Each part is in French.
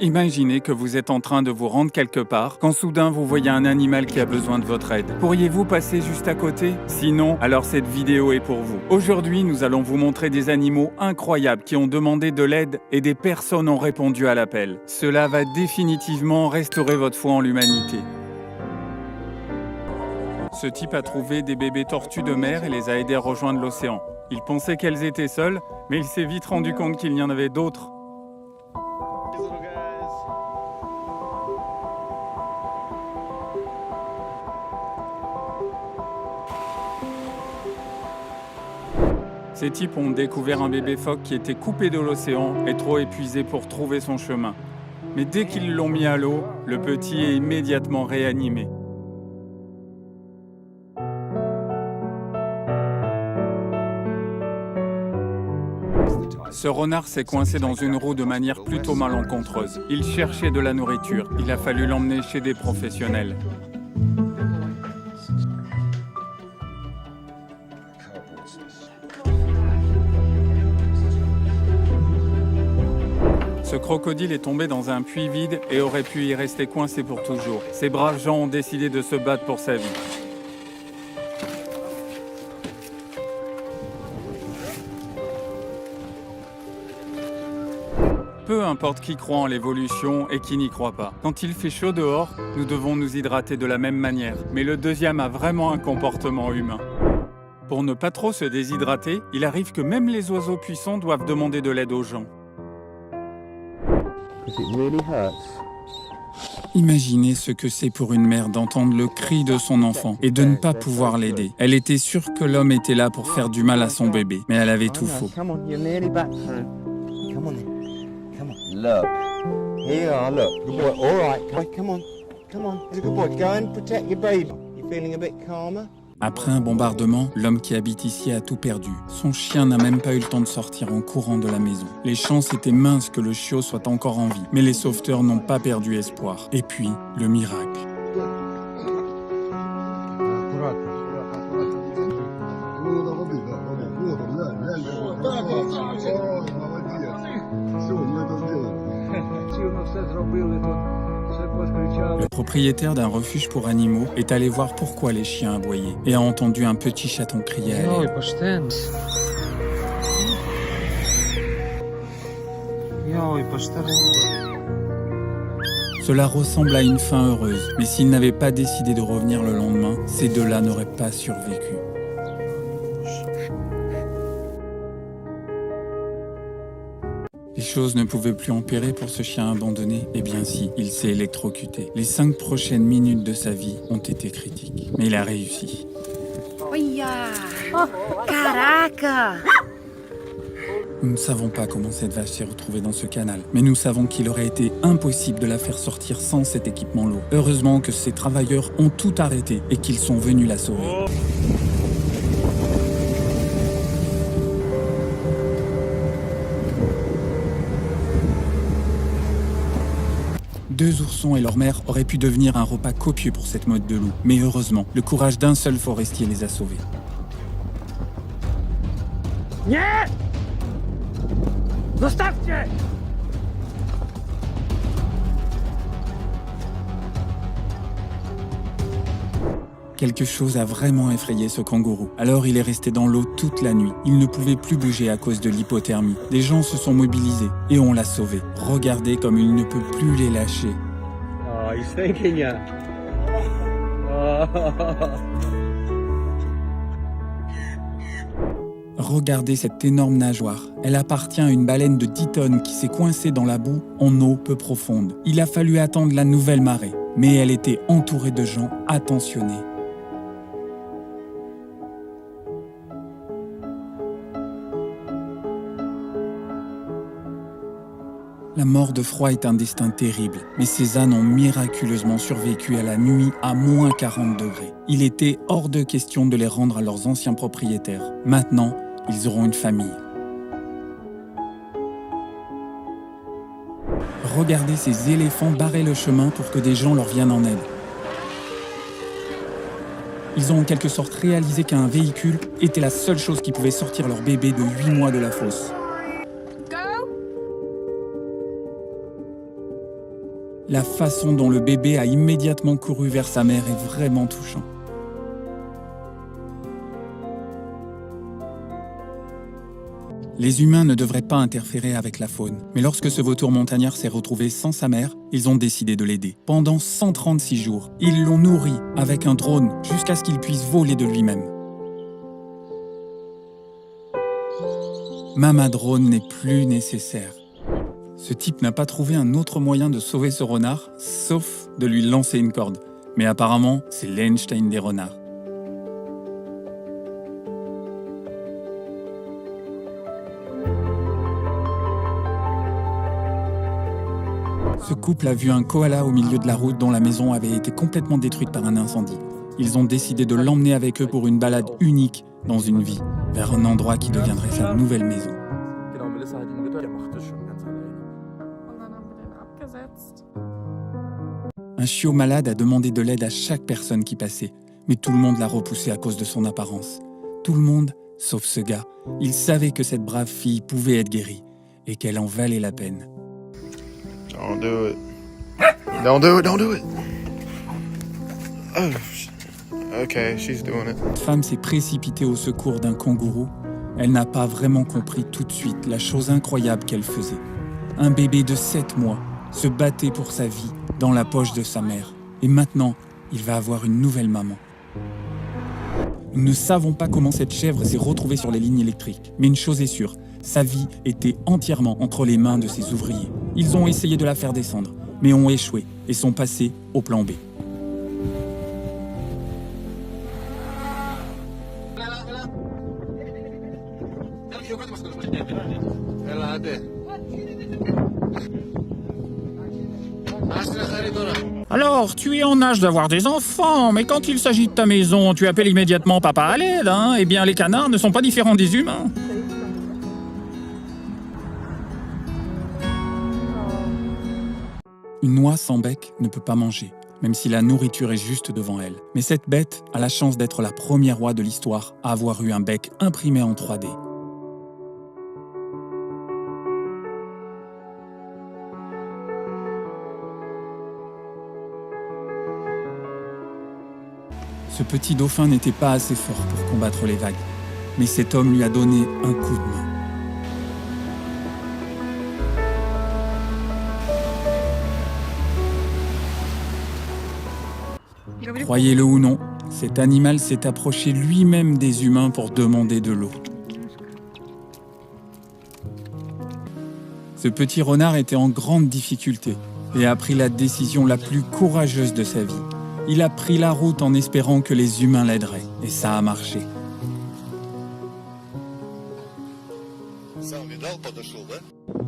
Imaginez que vous êtes en train de vous rendre quelque part, quand soudain vous voyez un animal qui a besoin de votre aide. Pourriez-vous passer juste à côté? Sinon, alors cette vidéo est pour vous. Aujourd'hui, nous allons vous montrer des animaux incroyables qui ont demandé de l'aide et des personnes ont répondu à l'appel. Cela va définitivement restaurer votre foi en l'humanité. Ce type a trouvé des bébés tortues de mer et les a aidés à rejoindre l'océan. Il pensait qu'elles étaient seules, mais il s'est vite rendu compte qu'il y en avait d'autres. Ces types ont découvert un bébé phoque qui était coupé de l'océan et trop épuisé pour trouver son chemin. Mais dès qu'ils l'ont mis à l'eau, le petit est immédiatement réanimé. Ce renard s'est coincé dans une roue de manière plutôt malencontreuse. Il cherchait de la nourriture. Il a fallu l'emmener chez des professionnels. Ce crocodile est tombé dans un puits vide et aurait pu y rester coincé pour toujours. Ces braves gens ont décidé de se battre pour sa vie. Peu importe qui croit en l'évolution et qui n'y croit pas. Quand il fait chaud dehors, nous devons nous hydrater de la même manière. Mais le deuxième a vraiment un comportement humain. Pour ne pas trop se déshydrater, il arrive que même les oiseaux puissants doivent demander de l'aide aux gens. Imaginez ce que c'est pour une mère d'entendre le cri de son enfant et de ne pas pouvoir l'aider. Elle était sûre que l'homme était là pour faire du mal à son bébé, mais elle avait tout faux. Look. Here you are, look. Good boy. All right. Come on. Come on. He's a good boy. Go and protect your baby. You feeling a bit calmer? Après un bombardement, l'homme qui habite ici a tout perdu. Son chien n'a même pas eu le temps de sortir en courant de la maison. Les chances étaient minces que le chiot soit encore en vie, mais les sauveteurs n'ont pas perdu espoir. Et puis, le miracle. Le propriétaire d'un refuge pour animaux est allé voir pourquoi les chiens aboyaient et a entendu un petit chaton crier à l'aide. Cela ressemble à une fin heureuse, mais s'il n'avait pas décidé de revenir le lendemain, ces deux-là n'auraient pas survécu. Les choses ne pouvaient plus empirer pour ce chien abandonné. Eh bien si, il s'est électrocuté. Les 5 prochaines minutes de sa vie ont été critiques. Mais il a réussi. Oh, caraca! Nous ne savons pas comment cette vache s'est retrouvée dans ce canal, mais nous savons qu'il aurait été impossible de la faire sortir sans cet équipement lourd. Heureusement que ces travailleurs ont tout arrêté et qu'ils sont venus la sauver. Deux oursons et leur mère auraient pu devenir un repas copieux pour cette meute de loups. Mais heureusement, le courage d'un seul forestier les a sauvés. Nie! Zostawcie! Quelque chose a vraiment effrayé ce kangourou. Alors il est resté dans l'eau toute la nuit. Il ne pouvait plus bouger à cause de l'hypothermie. Des gens se sont mobilisés et on l'a sauvé. Regardez comme il ne peut plus les lâcher. Oh, he's thinking ya. Regardez cette énorme nageoire. Elle appartient à une baleine de 10 tonnes qui s'est coincée dans la boue en eau peu profonde. Il a fallu attendre la nouvelle marée, mais elle était entourée de gens attentionnés. La mort de froid est un destin terrible, mais ces ânes ont miraculeusement survécu à la nuit à moins 40 degrés. Il était hors de question de les rendre à leurs anciens propriétaires. Maintenant, ils auront une famille. Regardez ces éléphants barrer le chemin pour que des gens leur viennent en aide. Ils ont en quelque sorte réalisé qu'un véhicule était la seule chose qui pouvait sortir leur bébé de 8 mois de la fosse. La façon dont le bébé a immédiatement couru vers sa mère est vraiment touchant. Les humains ne devraient pas interférer avec la faune, mais lorsque ce vautour montagnard s'est retrouvé sans sa mère, ils ont décidé de l'aider. Pendant 136 jours, ils l'ont nourri avec un drone jusqu'à ce qu'il puisse voler de lui-même. Mama Drone n'est plus nécessaire. Ce type n'a pas trouvé un autre moyen de sauver ce renard, sauf de lui lancer une corde. Mais apparemment, c'est l'Einstein des renards. Ce couple a vu un koala au milieu de la route dont la maison avait été complètement détruite par un incendie. Ils ont décidé de l'emmener avec eux pour une balade unique dans une vie, vers un endroit qui deviendrait sa nouvelle maison. Un chiot malade a demandé de l'aide à chaque personne qui passait, mais tout le monde l'a repoussé à cause de son apparence. Tout le monde, sauf ce gars. Il savait que cette brave fille pouvait être guérie et qu'elle en valait la peine. Don't do it. Don't do it, don't do it. Oh, okay, she's doing it. Cette femme s'est précipitée au secours d'un kangourou. Elle n'a pas vraiment compris tout de suite la chose incroyable qu'elle faisait. Un bébé de 7 mois se battait pour sa vie dans la poche de sa mère. Et maintenant, il va avoir une nouvelle maman. Nous ne savons pas comment cette chèvre s'est retrouvée sur les lignes électriques. Mais une chose est sûre, sa vie était entièrement entre les mains de ses ouvriers. Ils ont essayé de la faire descendre, mais ont échoué et sont passés au plan B. Alors, tu es en âge d'avoir des enfants, mais quand il s'agit de ta maison, tu appelles immédiatement papa à l'aide, hein? Eh bien, les canards ne sont pas différents des humains. Une noix sans bec ne peut pas manger, même si la nourriture est juste devant elle. Mais cette bête a la chance d'être la première oie de l'histoire à avoir eu un bec imprimé en 3D. Ce petit dauphin n'était pas assez fort pour combattre les vagues, mais cet homme lui a donné un coup de main. Croyez-le ou non, cet animal s'est approché lui-même des humains pour demander de l'eau. Ce petit renard était en grande difficulté et a pris la décision la plus courageuse de sa vie. Il a pris la route en espérant que les humains l'aideraient, et ça a marché.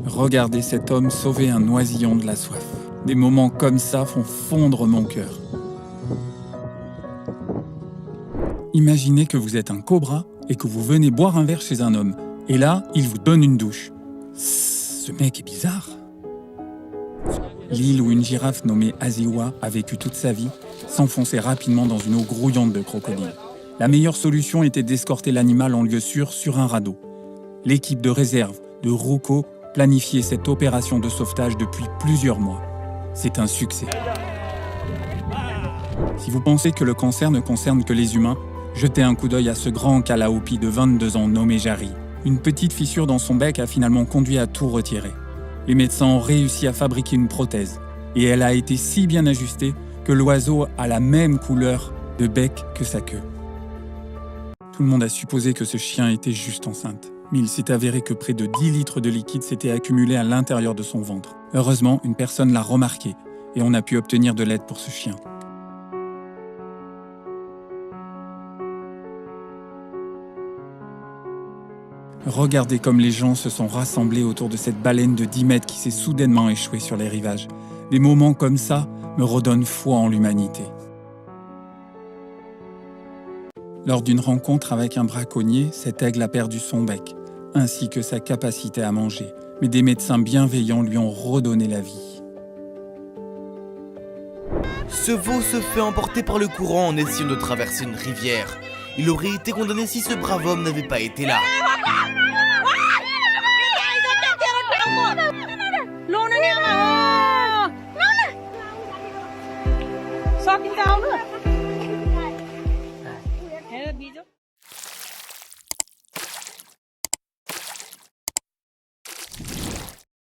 Regardez cet homme sauver un oisillon de la soif. Des moments comme ça font fondre mon cœur. Imaginez que vous êtes un cobra et que vous venez boire un verre chez un homme. Et là, il vous donne une douche. Ce mec est bizarre. L'île où une girafe nommée Aziwa a vécu toute sa vie s'enfonçait rapidement dans une eau grouillante de crocodiles. La meilleure solution était d'escorter l'animal en lieu sûr sur un radeau. L'équipe de réserve de Ruko planifiait cette opération de sauvetage depuis plusieurs mois. C'est un succès. Si vous pensez que le cancer ne concerne que les humains, jetez un coup d'œil à ce grand Kalaopi de 22 ans nommé Jari. Une petite fissure dans son bec a finalement conduit à tout retirer. Les médecins ont réussi à fabriquer une prothèse, et elle a été si bien ajustée que l'oiseau a la même couleur de bec que sa queue. Tout le monde a supposé que ce chien était juste enceinte, mais il s'est avéré que près de 10 litres de liquide s'étaient accumulés à l'intérieur de son ventre. Heureusement, une personne l'a remarqué, et on a pu obtenir de l'aide pour ce chien. Regardez comme les gens se sont rassemblés autour de cette baleine de 10 mètres qui s'est soudainement échouée sur les rivages. Des moments comme ça me redonnent foi en l'humanité. Lors d'une rencontre avec un braconnier, cet aigle a perdu son bec, ainsi que sa capacité à manger. Mais des médecins bienveillants lui ont redonné la vie. Ce veau se fait emporter par le courant en essayant de traverser une rivière. Il aurait été condamné si ce brave homme n'avait pas été là. pin cao nữa. Thế là ví dụ